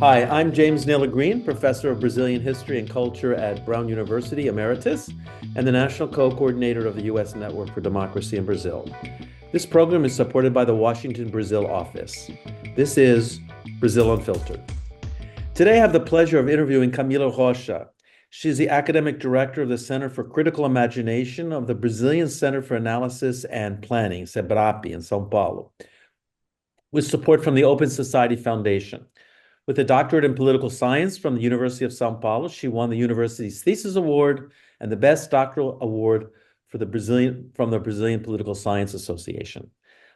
Hi, I'm James Naylor Green, Professor of Brazilian History and Culture at Brown University, Emeritus, and the National Co-Coordinator of the U.S. Network for Democracy in Brazil. This program is supported by the Washington, Brazil office. This is Brazil Unfiltered. Today I have the pleasure of interviewing Camila Rocha. She's the Academic Director of the Center for Critical Imagination of the Brazilian Center for Analysis and Planning, Cebrap, in São Paulo, with support from the Open Society Foundation. With a doctorate in political science from the University of São Paulo, she won the university's Thesis Award and the Best Doctoral Award from the Brazilian Political Science Association.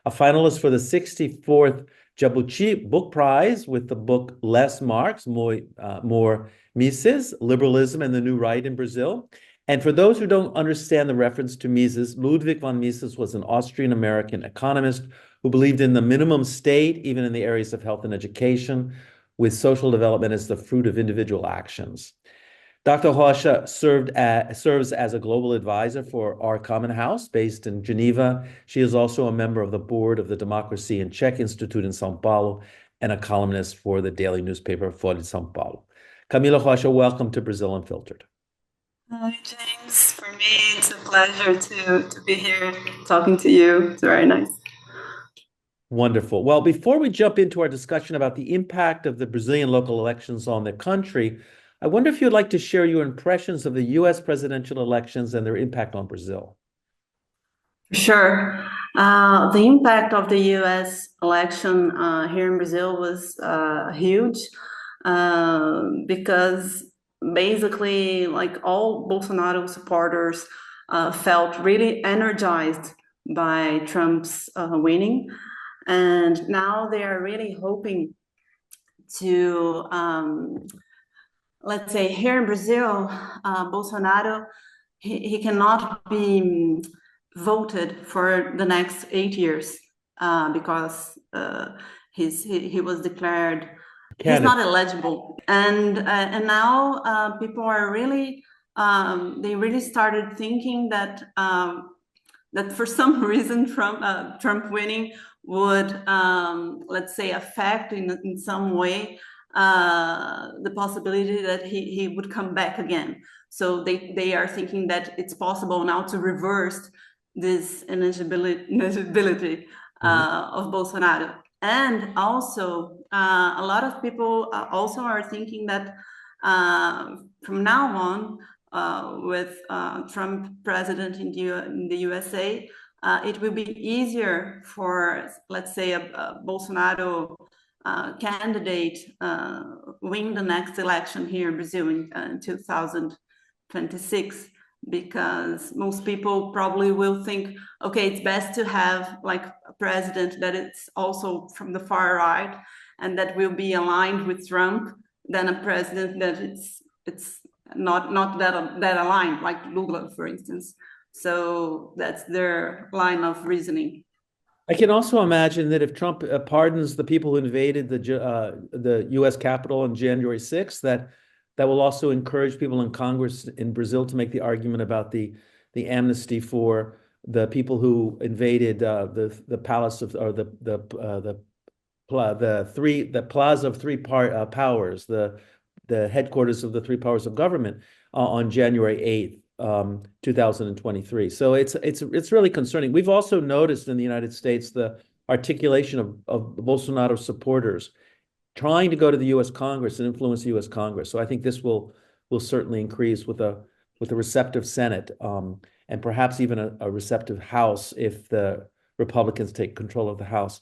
A finalist for the 64th Jabuti Book Prize with the book Less Marx, More Mises, Liberalism and the New Right in Brazil. And for those who don't understand the reference to Mises, Ludwig von Mises was an Austrian-American economist who believed in the minimum state, even in the areas of health and education, with social development as the fruit of individual actions. Dr. Rocha serves as a global advisor for Our Common House, based in Geneva. She is also a member of the board of the Democracia and Xeque Institute in São Paulo and a columnist for the daily newspaper Folha de São Paulo. Camila Rocha, welcome to Brazil Unfiltered. Hi, James. For me, it's a pleasure to be here talking to you. It's very nice. Wonderful. Well, before we jump into our discussion about the impact of the Brazilian local elections on the country, I wonder if you'd like to share your impressions of the U.S. presidential elections and their impact on Brazil. Sure. The impact of the U.S. election here in Brazil was huge because basically, like all Bolsonaro supporters felt really energized by Trump's winning. And now they are really hoping to, let's say, here in Brazil, Bolsonaro, he cannot be voted for the next 8 years because he was declared he's not eligible. And now people are really they really started thinking that that for some reason Trump winning would, let's say, affect in some way the possibility that he would come back again. So they are thinking that it's possible now to reverse this ineligibility of Bolsonaro. And also, a lot of people also are thinking that from now on, with Trump president in the USA, it will be easier for, let's say, a Bolsonaro candidate win the next election here in Brazil in 2026, because most people probably will think, okay, it's best to have like a president that is also from the far right and that will be aligned with Trump than a president that it's not that aligned, like Lula, for instance. So that's their line of reasoning. I can also imagine that if Trump pardons the people who invaded the U.S. Capitol on January 6th, that will also encourage people in Congress in Brazil to make the argument about the amnesty for the people who invaded the palace of, or the plaza of three powers, the headquarters of the three powers of government on January 8th. 2023. So it's really concerning. We've also noticed in the United States the articulation of Bolsonaro supporters trying to go to the U.S. Congress and influence the U.S. Congress. So I think this will certainly increase with a receptive Senate and perhaps even a receptive House if the Republicans take control of the House.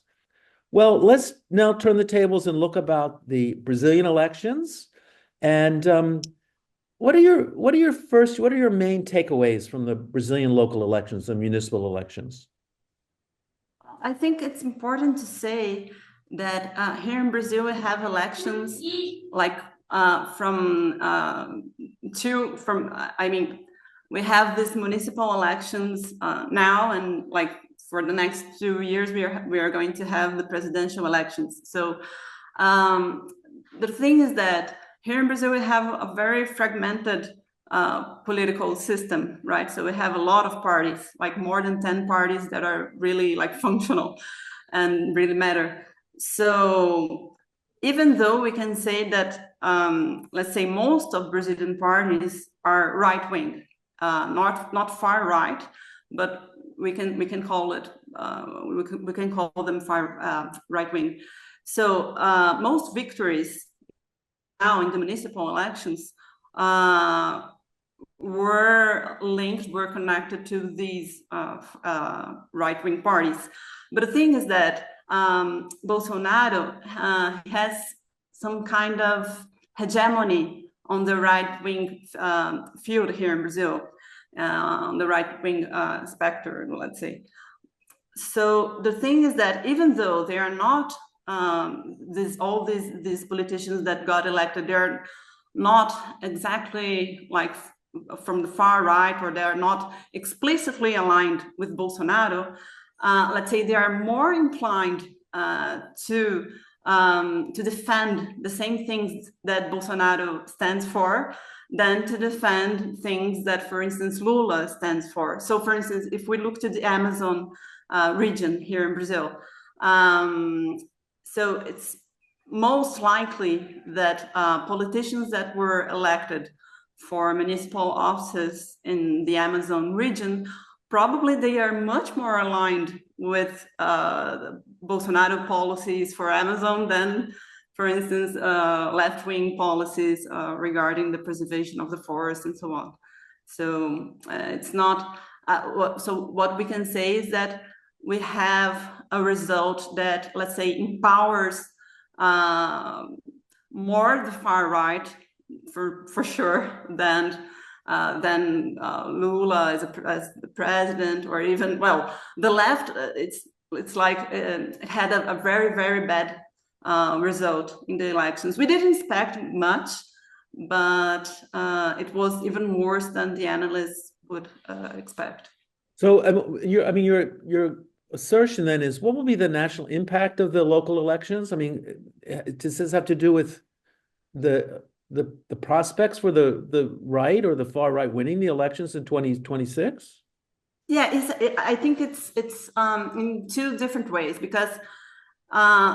Well, let's now turn the tables and look about the Brazilian elections. And what are your main takeaways from the Brazilian local elections, the municipal elections? I think it's important to say that here in Brazil we have elections like we have these municipal elections now, and like for the next 2 years we are going to have the presidential elections. So the thing is that here in Brazil, we have a very fragmented political system, right? So we have a lot of parties, like more than 10 parties that are really like functional and really matter. So even though we can say that, let's say, most of Brazilian parties are right-wing, not far right, but we can call it we can call them far right-wing. So most victories now in the municipal elections were connected to these right-wing parties. But the thing is that Bolsonaro has some kind of hegemony on the right-wing field here in Brazil, on the right-wing spectrum, let's say. So the thing is that even though they are not all these politicians that got elected, they're not exactly like from the far right, or they're not explicitly aligned with Bolsonaro. Let's say they are more inclined to defend the same things that Bolsonaro stands for than to defend things that, for instance, Lula stands for. So, for instance, if we look to the Amazon region here in Brazil, so it's most likely that politicians that were elected for municipal offices in the Amazon region, probably they are much more aligned with Bolsonaro policies for Amazon than, for instance, left-wing policies regarding the preservation of the forest and so on. So it's not, so what we can say is that we have a result that, let's say, empowers more the far right, for sure, than Lula as the president, or even, well, the left. It's like it had a very, very bad result in the elections. We didn't expect much, but it was even worse than the analysts would expect. So, your assertion then is, what will be the national impact of the local elections? I mean, does this have to do with the prospects for the right or the far right winning the elections in 2026? Yeah, I think it's in two different ways, because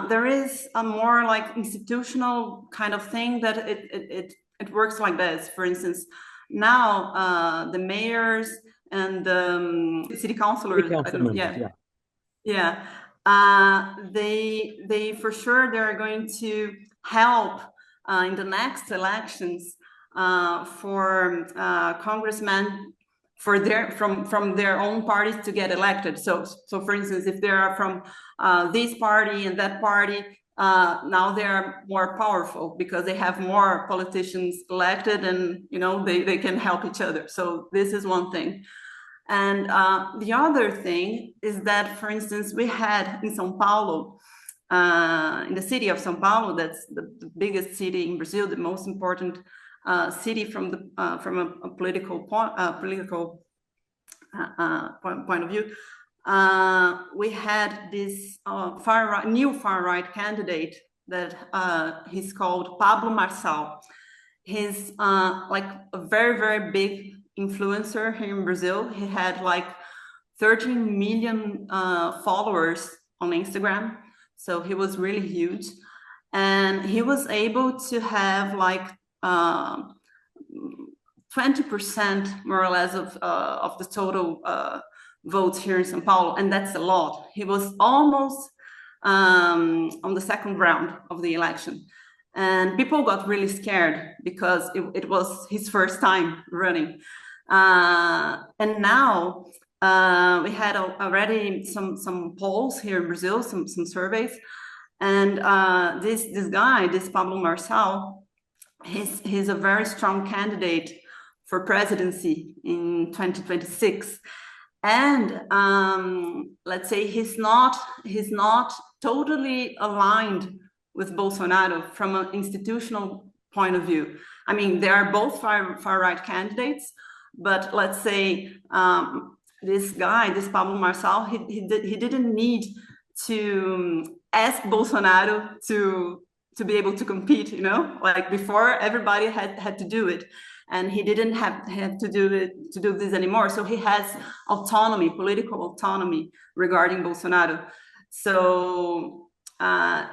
there is a more like institutional kind of thing that it works like this. For instance, now the mayors and the city councilors, they for sure they're going to help in the next elections for congressmen from their own parties to get elected. So for instance, if they are from this party and that party, now they are more powerful because they have more politicians elected, and they can help each other. So this is one thing. And the other thing is that, for instance, we had in São Paulo, in the city of São Paulo, that's the biggest city in Brazil, the most important city from a political point of view. We had this new far right candidate that he's called Pablo Marçal. He's like a very, very big influencer here in Brazil. He had like 13 million followers on Instagram. So he was really huge, and he was able to have like 20% more or less of the total votes here in São Paulo, and that's a lot. He was almost on the second round of the election, and people got really scared because it was his first time running. And now we had already some polls here in Brazil, some surveys, and this guy, this Pablo Marçal, he's a very strong candidate for presidency in 2026. And let's say he's not totally aligned with Bolsonaro from an institutional point of view. I mean, they are both far right candidates, but let's say this guy, this Pablo Marçal, he didn't need to ask Bolsonaro to be able to compete, like before everybody had to do it, and he didn't have to do this anymore. So he has autonomy, political autonomy regarding Bolsonaro. So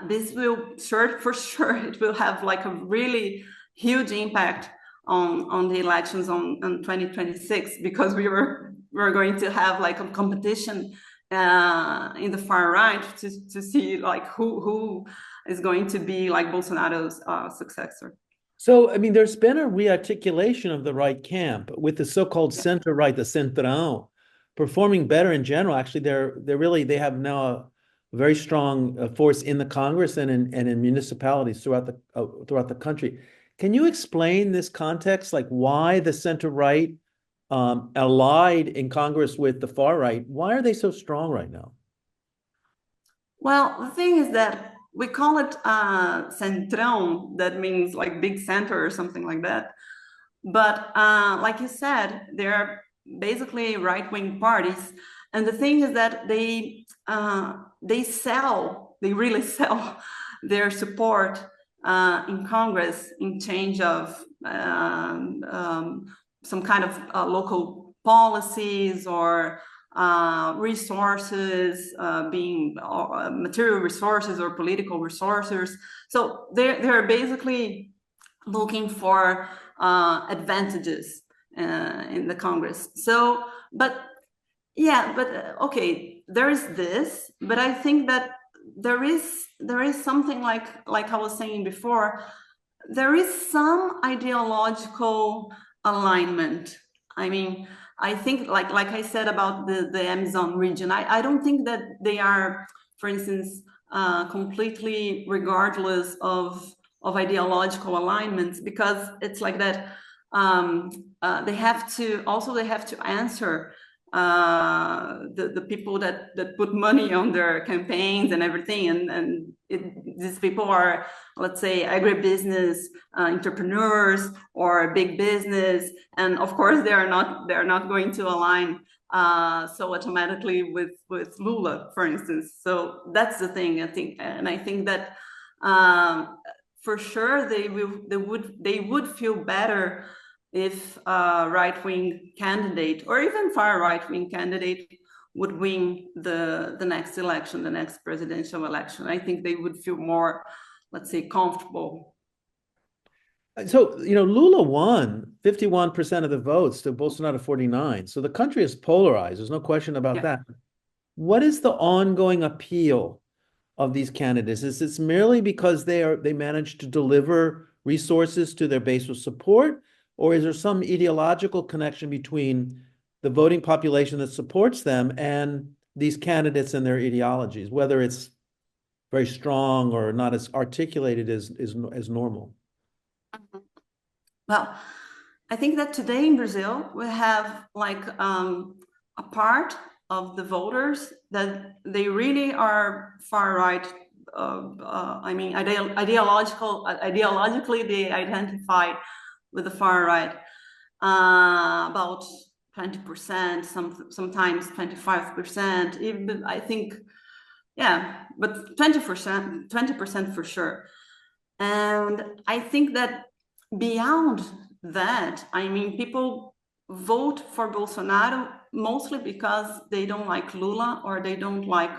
this will for sure it will have like a really huge impact on the elections on 2026, because we're going to have like a competition in the far right to see like who is going to be like Bolsonaro's successor. So, I mean, there's been a rearticulation of the right camp with the so-called center right, the Centrão, performing better in general. Actually, they have now a very strong force in the Congress and in municipalities throughout the country. Can you explain this context, like why the center right allied in Congress with the far right? Why are they so strong right now? Well, the thing is that we call it centrão, that means like big center or something like that. But like you said, they're basically right-wing parties. And the thing is that they really sell their support in Congress in change of some kind of local policies or resources, being material resources or political resources. So they're basically looking for advantages in the Congress. So, okay, there is this, but I think that there is something like I was saying before, there is some ideological alignment. I mean, I think like I said about the Amazon region, I don't think that they are, for instance, completely regardless of ideological alignments, because it's like that. They have to answer the people that put money on their campaigns and everything, and these people are, let's say, agribusiness entrepreneurs or big business, and of course they're not going to align so automatically with Lula, for instance. So that's the thing, I think, and I think that for sure they would feel better if a right-wing candidate or even far right-wing candidate would win the next election, the next presidential election. I think they would feel more, let's say, comfortable. So, Lula won 51% of the votes to Bolsonaro 49. So the country is polarized. There's no question about that. What is the ongoing appeal of these candidates? Is this merely because they managed to deliver resources to their base of support? Or is there some ideological connection between the voting population that supports them and these candidates and their ideologies, whether it's very strong or not as articulated as normal? Well, I think that today in Brazil, we have like a part of the voters that they really are far right. I mean, ideologically, they identify with the far right, about 20%, sometimes 25%, even I think, but 20% for sure. And I think that beyond that, I mean, people vote for Bolsonaro mostly because they don't like Lula or they don't like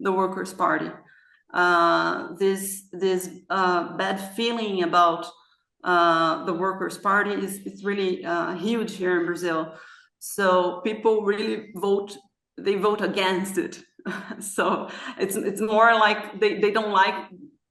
the Workers' Party. This bad feeling about the Workers' Party is really huge here in Brazil. So people really vote against it. So it's more like they don't like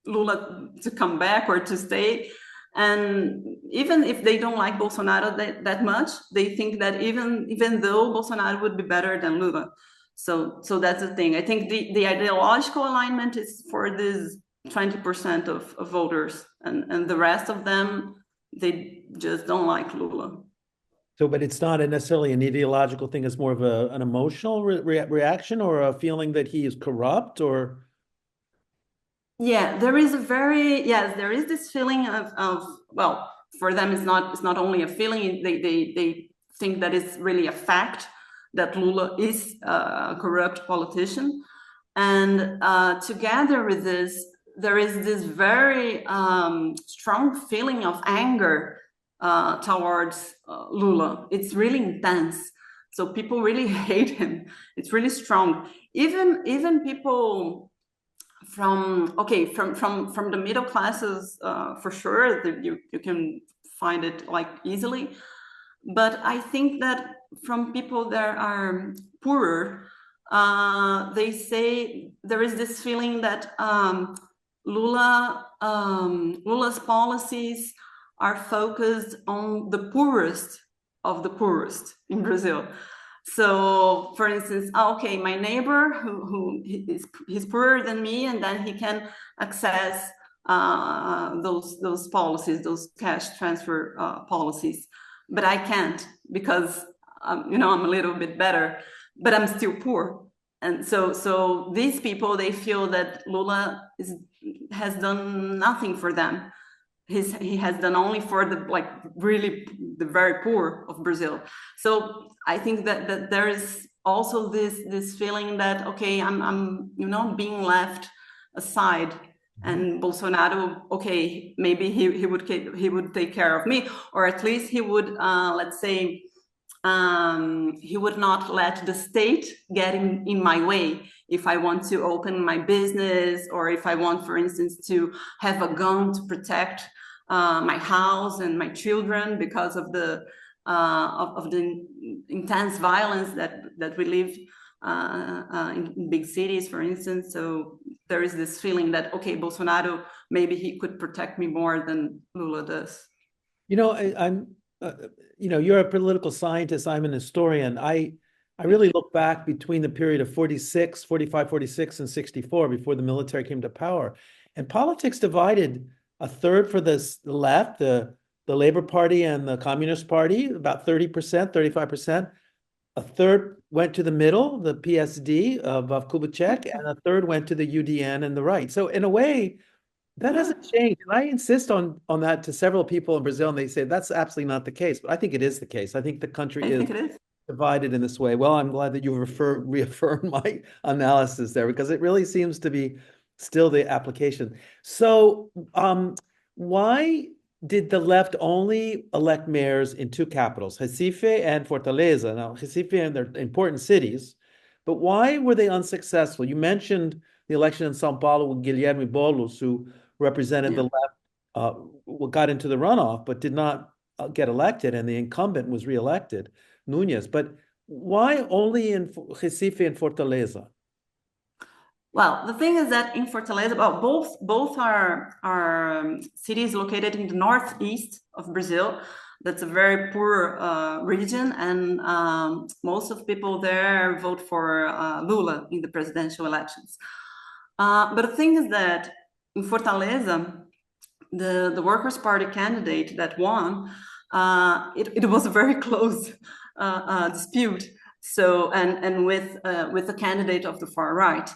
Lula to come back or to stay. And even if they don't like Bolsonaro that much, they think that even though Bolsonaro would be better than Lula. So that's the thing. I think the ideological alignment is for this 20% of voters, and the rest of them, they just don't like Lula. So, but it's not necessarily an ideological thing. It's more of an emotional reaction or a feeling that he is corrupt, or? Yeah, there is this feeling of well, for them it's not only a feeling. They think that it's really a fact that Lula is a corrupt politician, and together with this, there is this very strong feeling of anger towards Lula. It's really intense. So people really hate him. It's really strong. Even people from the middle classes, for sure, you can find it like easily. But I think that from people that are poorer, they say there is this feeling that Lula's policies are focused on the poorest of the poorest in Brazil. So, for instance, my neighbor who he's poorer than me, and then he can access those policies, those cash transfer policies, but I can't because I'm a little bit better, but I'm still poor. And so these people, they feel that Lula has done nothing for them. He has done only for really the very poor of Brazil. So I think that there is also this feeling that I'm being left aside, and Bolsonaro, maybe he would take care of me, or at least he would let's say he would not let the state get in my way if I want to open my business, or if I want, for instance, to have a gun to protect my house and my children because of the intense violence that we live in big cities, for instance. So there is this feeling that Bolsonaro, maybe he could protect me more than Lula does. I'm you're a political scientist, I'm an historian. I really look back between the period of 45, 46, and 64, before the military came to power, and politics divided. A third for the left, the Labor Party and the Communist Party, about 30%, 35%. A third went to the middle, the PSD of Kubitschek, and a third went to the UDN and the right. So in a way, that hasn't changed. And I insist on that to several people in Brazil, and they say that's absolutely not the case. But I think it is the case. I think the country is divided in this way. Well, I'm glad that you reaffirmed my analysis there, because it really seems to be still the application. So why did the left only elect mayors in two capitals, Recife and Fortaleza? Now, Recife and they're important cities, but why were they unsuccessful? You mentioned the election in São Paulo with Guilherme Boulos, who represented the left, got into the runoff, but did not get elected, and the incumbent was reelected, Nunes. But why only in Recife and Fortaleza? Well, the thing is that in Fortaleza, both are cities located in the northeast of Brazil. That's a very poor region, and most of people there vote for Lula in the presidential elections. But the thing is that in Fortaleza, the Workers' Party candidate that won, it was a very close dispute. So and with a candidate of the far right.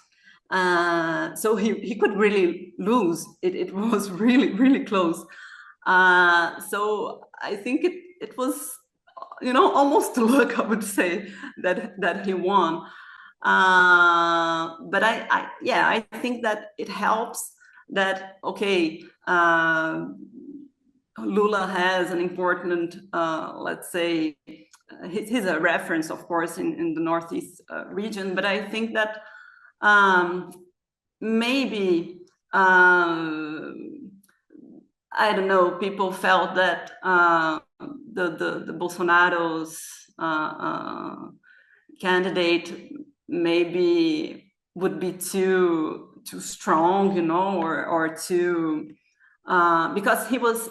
So he could really lose. It was really close. So I think it was almost luck, I would say, that he won. But I think that it helps that Lula has an important let's say he's a reference, of course, in the Northeast region, but I think that maybe I don't know, people felt that the Bolsonaro's candidate maybe would be too strong, or too because he was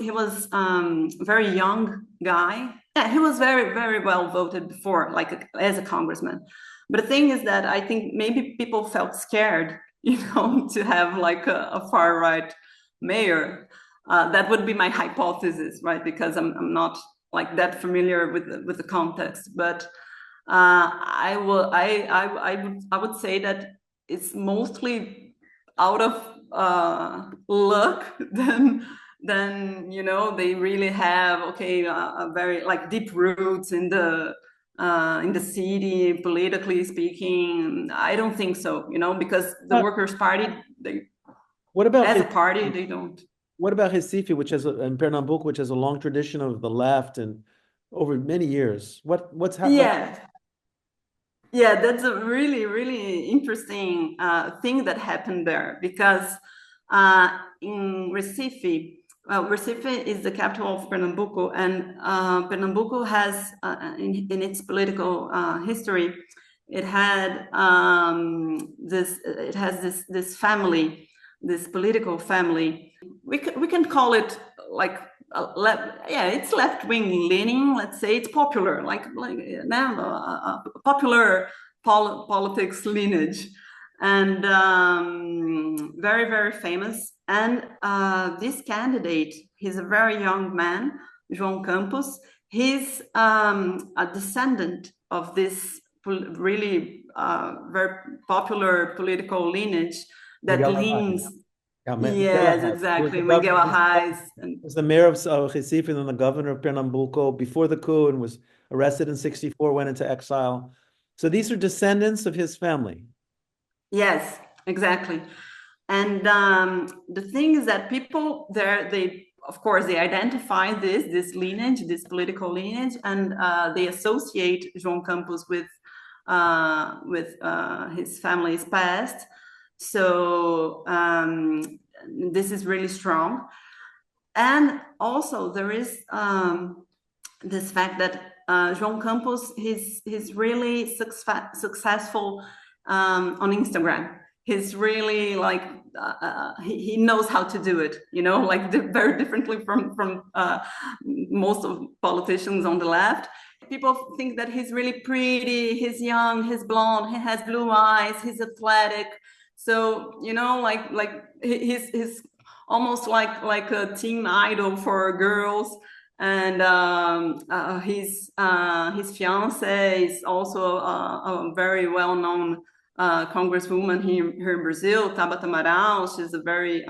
very young guy. Yeah, he was very well voted before, as a congressman. But the thing is that I think maybe people felt scared, to have a far right mayor. That would be my hypothesis, right? Because I'm not that familiar with the context, but I would say that it's mostly out of luck than they really have a very deep roots in the city, politically speaking. I don't think so, because the Workers' Party, as a party, they don't. What about Recife, and Pernambuco, which has a long tradition of the left and over many years? What's happening? Yeah. Yeah, that's a really, really interesting thing that happened there because in Recife, Recife is the capital of Pernambuco, and Pernambuco has, in its political history, it had this family, this political family. We can call it like it's left-wing leaning. Let's say it's popular, like now popular politics lineage, and very, very famous. And this candidate, he's a very young man, João Campos. He's a descendant of this really very popular political lineage that Miguel leans. Miguel Yes, exactly. Miguel Arraes. Was the mayor of Recife and then the governor of Pernambuco before the coup and was arrested in 64, went into exile. So these are descendants of his family. Yes, exactly. And the thing is that people there, of course, they identify this lineage, this political lineage, and they associate João Campos with his family's past. So this is really strong. And also there is this fact that João Campos, he's really successful on Instagram. He's really like he knows how to do it, like very differently from most of politicians on the left. People think that he's really pretty, he's young, he's blonde, he has blue eyes, he's athletic. So like he's almost like a teen idol for girls. And his fiancée is also a very well-known congresswoman here in Brazil, Tabata Amaral. She's a very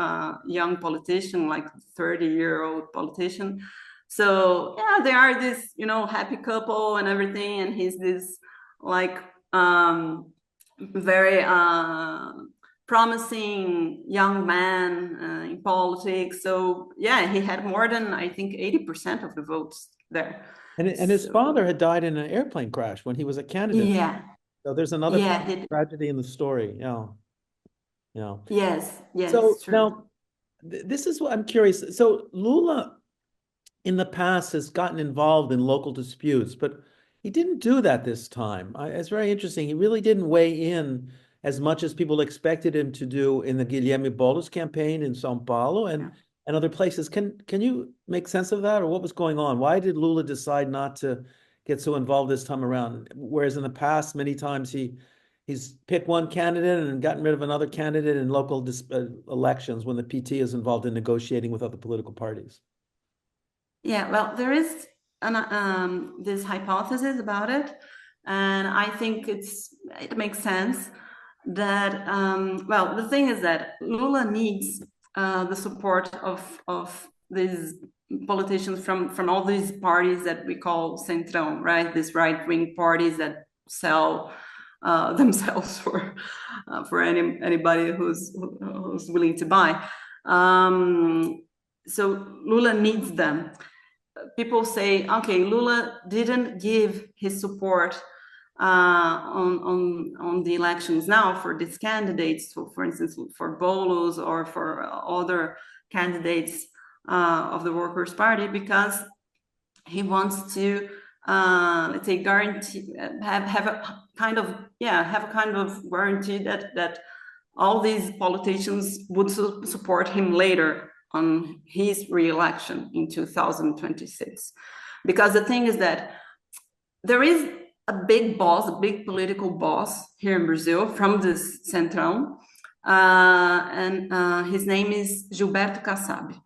young politician, like 30-year-old politician. So yeah, they are this, happy couple and everything. And he's this like very promising young man in politics. So yeah, he had more than, I think, 80% of the votes there. And his father had died in an airplane crash when he was a candidate. Yeah. So there's another tragedy in the story. Yeah. Yes. So now, this is what I'm curious. So Lula, in the past, has gotten involved in local disputes, but he didn't do that this time. It's very interesting. He really didn't weigh in as much as people expected him to do in the Guilherme Boulos campaign in São Paulo and other places. Can you make sense of that, or what was going on? Why did Lula decide not to get so involved this time around? Whereas in the past, many times he's picked one candidate and gotten rid of another candidate in local elections when the PT is involved in negotiating with other political parties. Yeah, well, there is this hypothesis about it, and I think it makes sense that well, the thing is that Lula needs the support of these politicians from all these parties that we call Centrão, right? These right-wing parties that sell themselves for anybody who's willing to buy. So Lula needs them. People say, okay, Lula didn't give his support on the elections now for these candidates, so for instance, for Boulos or for other candidates of the Workers' Party, because he wants to, let's say, guarantee, have a kind of guarantee that all these politicians would support him later on his re-election in 2026. Because the thing is that there is a big boss, a big political boss here in Brazil from this Centrão, and his name is Gilberto Kassab.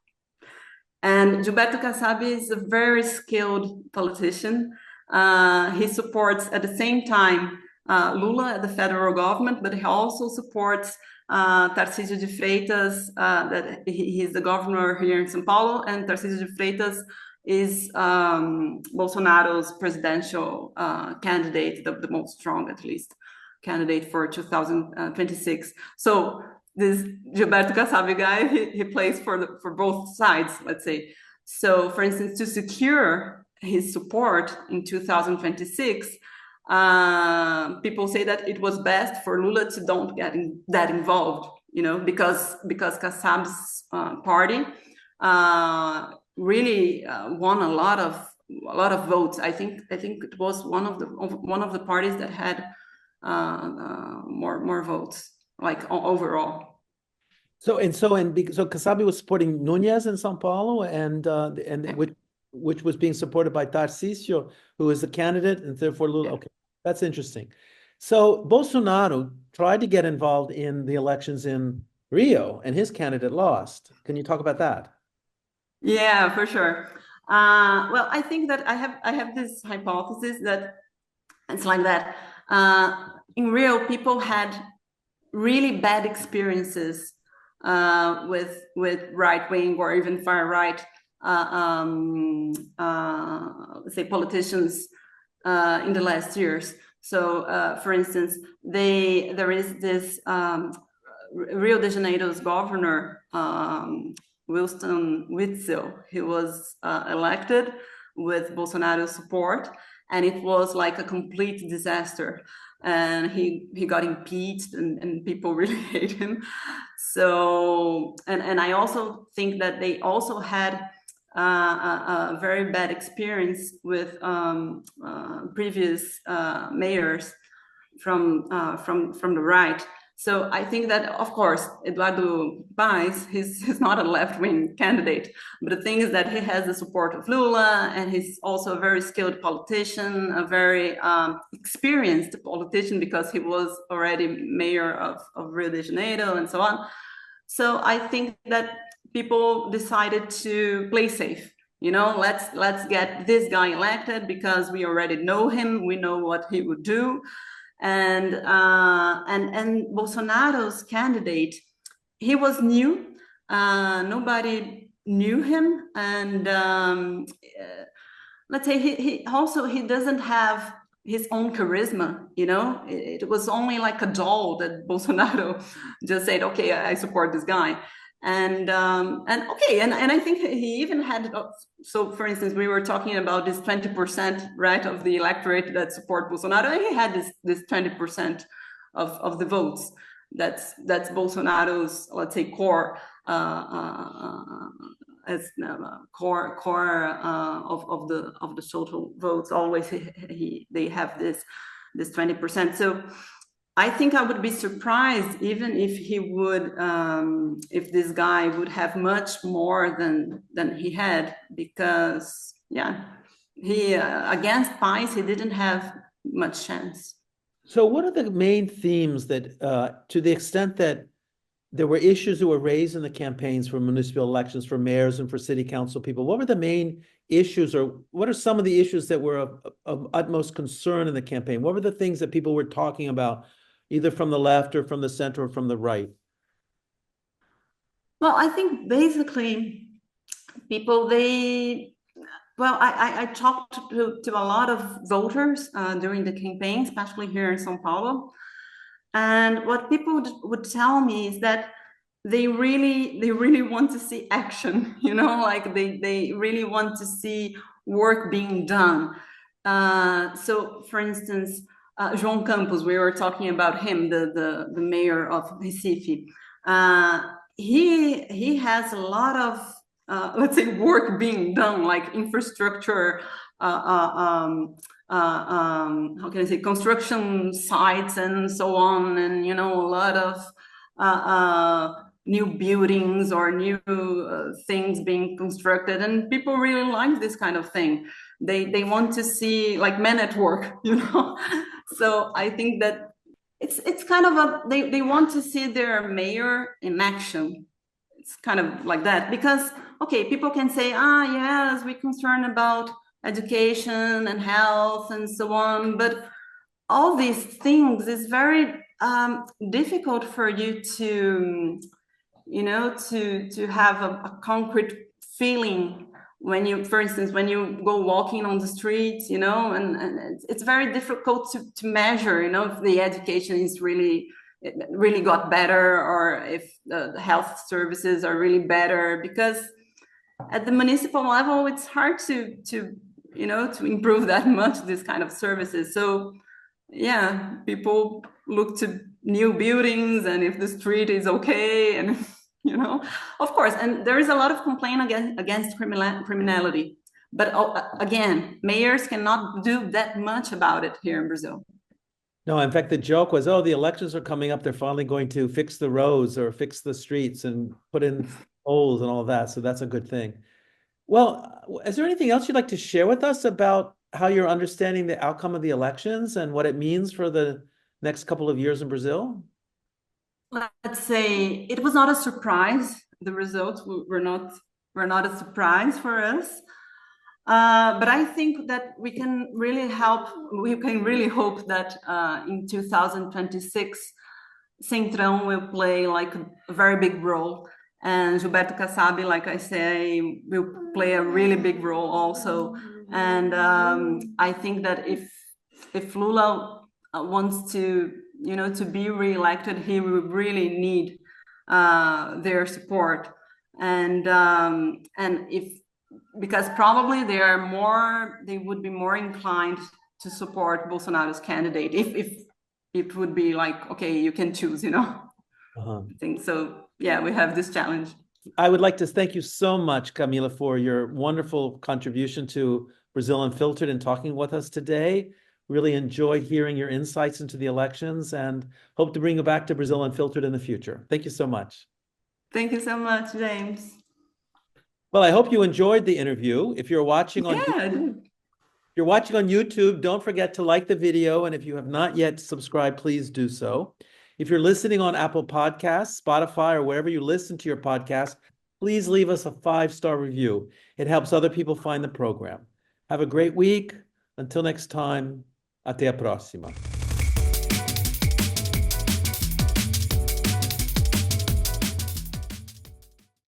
And Gilberto Kassab is a very skilled politician. He supports at the same time Lula at the federal government, but he also supports Tarcísio de Freitas, that he's the governor here in São Paulo, and Tarcísio de Freitas is Bolsonaro's presidential candidate, the most strong, at least, candidate for 2026. So this Gilberto Kassab guy, he plays for both sides, let's say. So, for instance, to secure his support in 2026, people say that it was best for Lula to don't get that involved, because Kassab's party really won a lot of votes. I think it was one of the parties that had more votes, like overall. So Kassab was supporting Nunes in São Paulo, and which was being supported by Tarcísio, who is the candidate, and therefore Lula. Okay, that's interesting. So Bolsonaro tried to get involved in the elections in Rio, and his candidate lost. Can you talk about that? Yeah, for sure. Well, I think that I have this hypothesis that it's like that. In Rio, people had really bad experiences with right wing or even far right, say, politicians in the last years. So, for instance, there is this Rio de Janeiro's governor, Wilson Witzel. He was elected with Bolsonaro's support, and it was like a complete disaster. And he got impeached, and people really hate him. So, and I also think that they also had a very bad experience with previous mayors from the right. So I think that, of course, Eduardo Paes, he's not a left-wing candidate, but the thing is that he has the support of Lula, and he's also a very skilled politician, a very experienced politician, because he was already mayor of Rio de Janeiro and so on. So I think that people decided to play safe. Let's get this guy elected because we already know him, we know what he would do. And Bolsonaro's candidate, he was new. Nobody knew him, and let's say he doesn't have his own charisma. It was only like a doll that Bolsonaro just said, okay, I support this guy. And I think he even had, so for instance, we were talking about this 20%, right, of the electorate that support Bolsonaro, and he had this 20% of the votes. That's Bolsonaro's, let's say, core as core of the total votes. Always they have this 20%. So I think I would be surprised even if he would, if this guy would have much more than he had, because he against Paes, he didn't have much chance. So what are the main themes that, to the extent that there were issues that were raised in the campaigns for municipal elections, for mayors and for city council people, what were the main issues, or what are some of the issues that were of utmost concern in the campaign? What were the things that people were talking about, either from the left or from the center or from the right? Well, I think basically people, I talked to a lot of voters during the campaign, especially here in São Paulo. And what people would tell me is that they really want to see action, like they really want to see work being done. So, for instance, João Campos, we were talking about him, the mayor of Recife. He has a lot of, let's say, work being done, like infrastructure, how can I say, construction sites and so on, and a lot of new buildings or new things being constructed, and people really like this kind of thing. They want to see like men at work, So I think that it's kind of they want to see their mayor in action. It's kind of like that, because people can say, yes, we're concerned about education and health and so on, but all these things is very difficult for you to to have a concrete feeling when you, for instance, when you go walking on the streets, and it's very difficult to measure, if the education is really got better, or if the health services are really better, because at the municipal level, it's hard to improve that much, this kind of services. So yeah, people look to new buildings and if the street is okay, and you know, of course, and there is a lot of complaint against criminality. But again, mayors cannot do that much about it here in Brazil. No, in fact, the joke was, oh, the elections are coming up. They're finally going to fix the roads or fix the streets and put in holes and all that. So that's a good thing. Well, is there anything else you'd like to share with us about how you're understanding the outcome of the elections and what it means for the next couple of years in Brazil? Let's say it was not a surprise. The results were not a surprise for us. But I think that we can really hope that in 2026, Centrão will play like a very big role. And Gilberto Kassab, like I say, will play a really big role also. And I think that if Lula wants to, to be reelected, he will really need their support. And if because probably they would be more inclined to support Bolsonaro's candidate if it would be like, okay, you can choose, I think so. Yeah, we have this challenge. I would like to thank you so much, Camila, for your wonderful contribution to Brazil Unfiltered and talking with us today. Really enjoyed hearing your insights into the elections and hope to bring you back to Brazil Unfiltered in the future. Thank you so much. Thank you so much, James. Well, I hope you enjoyed the interview. If you're watching on YouTube, don't forget to like the video. And if you have not yet subscribed, please do so. If you're listening on Apple Podcasts, Spotify, or wherever you listen to your podcast, please leave us a 5-star review. It helps other people find the program. Have a great week. Until next time, até a próxima.